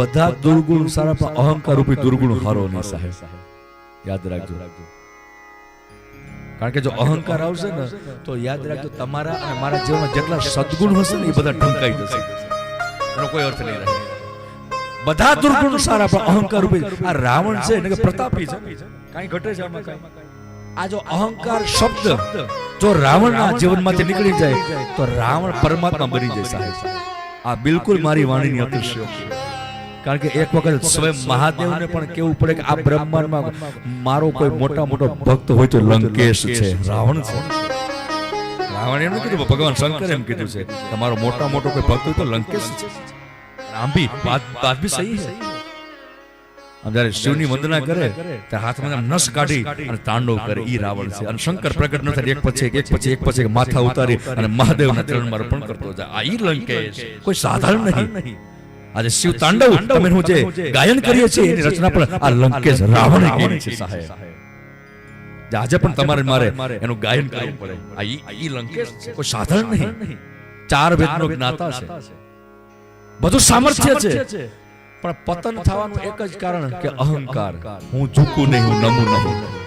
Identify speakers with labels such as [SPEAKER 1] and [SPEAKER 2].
[SPEAKER 1] બધા દુર્ગુણ સારા પણ અહંકાર રૂપી દુર્ગુણ હારો નહીં સાહેબ, યાદ રાખજો. કારણ કે જો અહંકાર આવશે ને તો યાદ રાખજો તમારા અને મારા જીવનમાં જેટલા સદગુણ હશે ને એ બધા ઢંકાઈ જશે, એનો કોઈ અર્થ નહીં રહે. બધા દુર્ગુણ સારા પણ અહંકાર રૂપી. આ રાવણ છે એટલે કે પ્રતાપી છે, કાઈ ઘટે છે આમાં કાઈ. આ જો અહંકાર શબ્દ જો રાવણના જીવનમાંથી નીકળી જાય તો રાવણ પરમાત્મા બની જાય સાહેબ. આ બિલકુલ મારી વાણીની અતિશયોક્તિ છે. કારણ કે એક વખત સ્વયં મહાદેવને પણ કેવું પડે કે આ બ્રહ્માંડમાં મારો કોઈ મોટા મોટો ભક્ત હોય તો લંકેશ છે, રાવણ છે. રાવણ એમ કીધું, ભગવાન શંકર એમ કીધું છે તમારો મોટા મોટો કોઈ ભક્ત હોય તો લંકેશ છે. આમ બી બાત બી સહી છે. આમ જ્યારે શિવની વંદના કરે ત્યારે હાથમાં નસ કાઢી અને તાંડવ કરે, ઈ રાવણ છે. અને શંકર પ્રગટ ન થાય એક પછી એક માથા ઉતારી અને મહાદેવના ચરણમાં અર્પણ કરતો જાય. આ ઈ લંકેશ કોઈ સાધારણ નહીં. આજે શિવ તાંડવ તમે હું જે ગાયન કરીએ છીએ એની રચના પણ આ લંકેશ રાવણે કરી છે સાહેબ. આજે પણ તમારે મારે એનું ગાયન કરવું પડે. આ ઈ લંકેશ છે, કોઈ સાધારણ નહીં. 4 વેદનો જ્ઞાતા છે, બધું સામર્થ્ય છે, પણ પતન થવાનું એક જ કારણ કે અહંકાર. હું ઝૂકું નહીં, હું નમું નહીં.